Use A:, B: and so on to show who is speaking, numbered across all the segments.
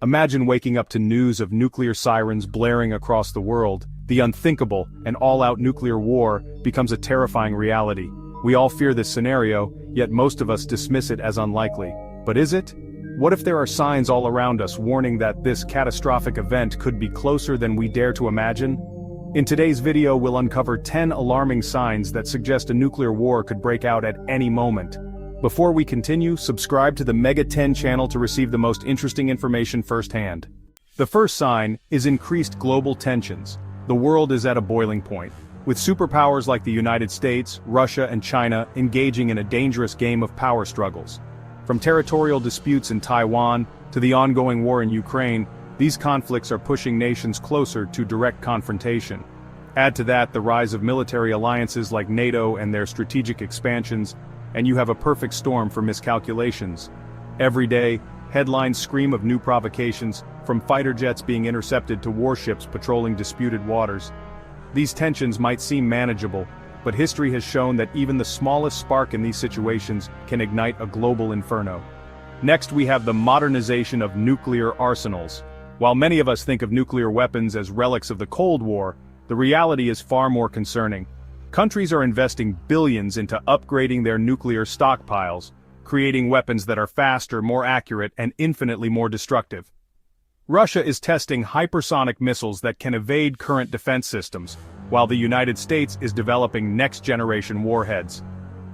A: Imagine waking up to news of nuclear sirens blaring across the world. The unthinkable, an all-out nuclear war, becomes a terrifying reality. We all fear this scenario, yet most of us dismiss it as unlikely. But is it? What if there are signs all around us warning that this catastrophic event could be closer than we dare to imagine? In today's video, we'll uncover 10 alarming signs that suggest a nuclear war could break out at any moment. Before we continue, subscribe to the Mega 10 channel to receive the most interesting information firsthand. The first sign is increased global tensions. The world is at a boiling point, with superpowers like the United States, Russia, and China engaging in a dangerous game of power struggles. From territorial disputes in Taiwan to the ongoing war in Ukraine, these conflicts are pushing nations closer to direct confrontation. Add to that the rise of military alliances like NATO and their strategic expansions, and you have a perfect storm for miscalculations. Every day, headlines scream of new provocations, from fighter jets being intercepted to warships patrolling disputed waters. These tensions might seem manageable, but history has shown that even the smallest spark in these situations can ignite a global inferno. Next, we have the modernization of nuclear arsenals. While many of us think of nuclear weapons as relics of the Cold War, the reality is far more concerning. Countries are investing billions into upgrading their nuclear stockpiles, creating weapons that are faster, more accurate, and infinitely more destructive. Russia is testing hypersonic missiles that can evade current defense systems, while the United States is developing next-generation warheads.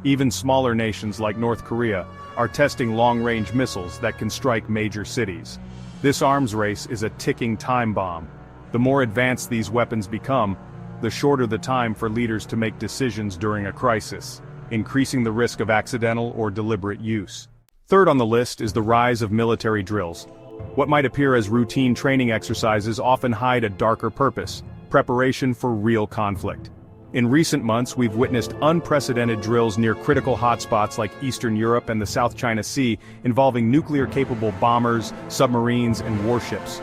A: Even smaller nations like North Korea are testing long-range missiles that can strike major cities. This arms race is a ticking time bomb. The more advanced these weapons become, the shorter the time for leaders to make decisions during a crisis, increasing the risk of accidental or deliberate use. Third on the list is the rise of military drills. What might appear as routine training exercises often hide a darker purpose: preparation for real conflict. In recent months, we've witnessed unprecedented drills near critical hotspots like Eastern Europe and the South China Sea, involving nuclear-capable bombers, submarines, and warships.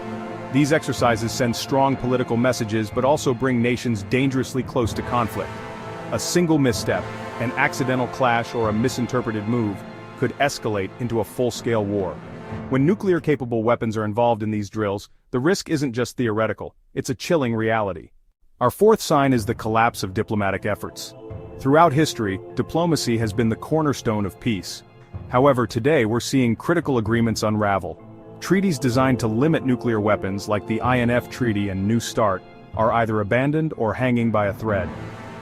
A: These exercises send strong political messages but also bring nations dangerously close to conflict. A single misstep, an accidental clash, or a misinterpreted move could escalate into a full-scale war. When nuclear-capable weapons are involved in these drills, the risk isn't just theoretical, it's a chilling reality. Our fourth sign is the collapse of diplomatic efforts. Throughout history, diplomacy has been the cornerstone of peace. However, today we're seeing critical agreements unravel. Treaties designed to limit nuclear weapons, like the INF Treaty and New START, are either abandoned or hanging by a thread.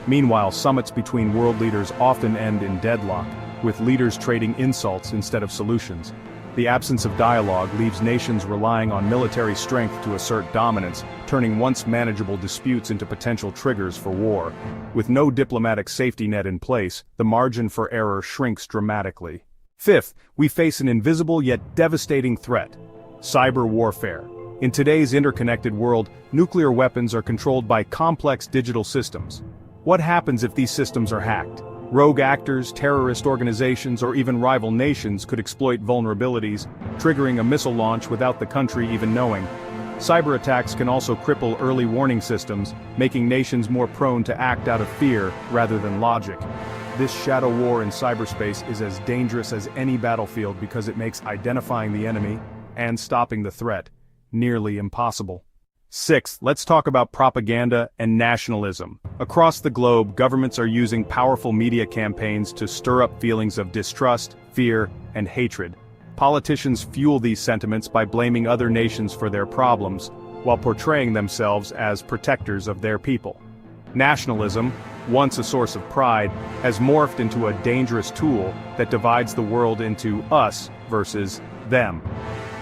A: Meanwhile, summits between world leaders often end in deadlock, with leaders trading insults instead of solutions. The absence of dialogue leaves nations relying on military strength to assert dominance, turning once manageable disputes into potential triggers for war. With no diplomatic safety net in place, the margin for error shrinks dramatically. Fifth, we face an invisible yet devastating threat: cyber warfare. In today's interconnected world, nuclear weapons are controlled by complex digital systems. What happens if these systems are hacked? Rogue actors, terrorist organizations, or even rival nations could exploit vulnerabilities, triggering a missile launch without the country even knowing. Cyber attacks can also cripple early warning systems, making nations more prone to act out of fear rather than logic. This shadow war in cyberspace is as dangerous as any battlefield because it makes identifying the enemy and stopping the threat nearly impossible. Sixth, let's talk about propaganda and nationalism. Across the globe, governments are using powerful media campaigns to stir up feelings of distrust, fear, and hatred. Politicians fuel these sentiments by blaming other nations for their problems, while portraying themselves as protectors of their people. Nationalism, once a source of pride, has morphed into a dangerous tool that divides the world into us versus them.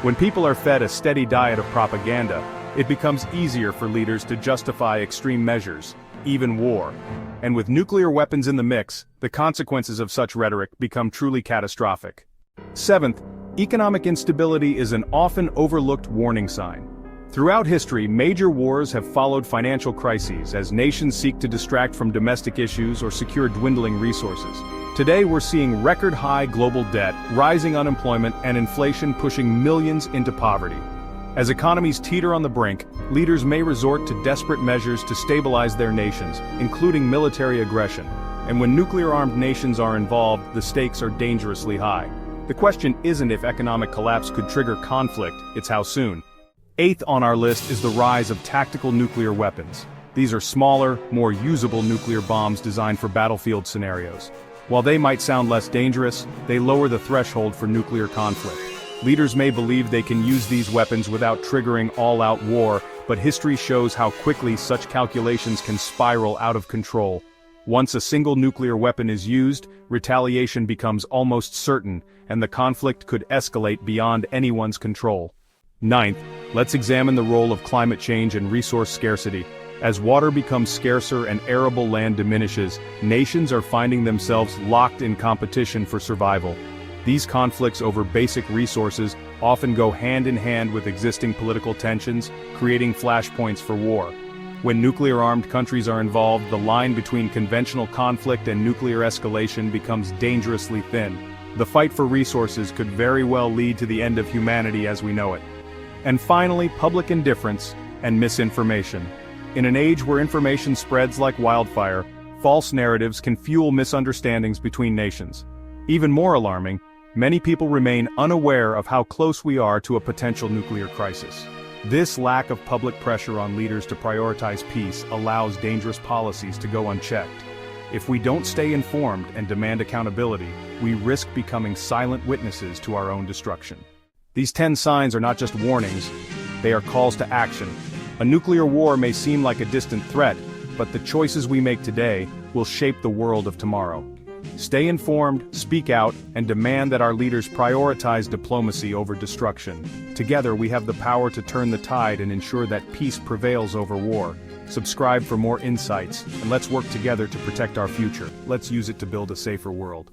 A: When people are fed a steady diet of propaganda, it becomes easier for leaders to justify extreme measures, even war. And with nuclear weapons in the mix, the consequences of such rhetoric become truly catastrophic. Seventh, economic instability is an often overlooked warning sign. Throughout history, major wars have followed financial crises as nations seek to distract from domestic issues or secure dwindling resources. Today we're seeing record-high global debt, rising unemployment, and inflation pushing millions into poverty. As economies teeter on the brink, leaders may resort to desperate measures to stabilize their nations, including military aggression. And when nuclear-armed nations are involved, the stakes are dangerously high. The question isn't if economic collapse could trigger conflict, it's how soon. Eighth on our list is the rise of tactical nuclear weapons. These are smaller, more usable nuclear bombs designed for battlefield scenarios. While they might sound less dangerous, they lower the threshold for nuclear conflict. Leaders may believe they can use these weapons without triggering all-out war, but history shows how quickly such calculations can spiral out of control. Once a single nuclear weapon is used, retaliation becomes almost certain, and the conflict could escalate beyond anyone's control. Ninth, let's examine the role of climate change and resource scarcity. As water becomes scarcer and arable land diminishes, nations are finding themselves locked in competition for survival. These conflicts over basic resources often go hand in hand with existing political tensions, creating flashpoints for war. When nuclear-armed countries are involved, the line between conventional conflict and nuclear escalation becomes dangerously thin. The fight for resources could very well lead to the end of humanity as we know it. And finally, public indifference and misinformation. In an age where information spreads like wildfire, false narratives can fuel misunderstandings between nations. Even more alarming, many people remain unaware of how close we are to a potential nuclear crisis. This lack of public pressure on leaders to prioritize peace allows dangerous policies to go unchecked. If we don't stay informed and demand accountability, we risk becoming silent witnesses to our own destruction. These 10 signs are not just warnings, they are calls to action. A nuclear war may seem like a distant threat, but the choices we make today will shape the world of tomorrow. Stay informed, speak out, and demand that our leaders prioritize diplomacy over destruction. Together we have the power to turn the tide and ensure that peace prevails over war. Subscribe for more insights, and let's work together to protect our future. Let's use it to build a safer world.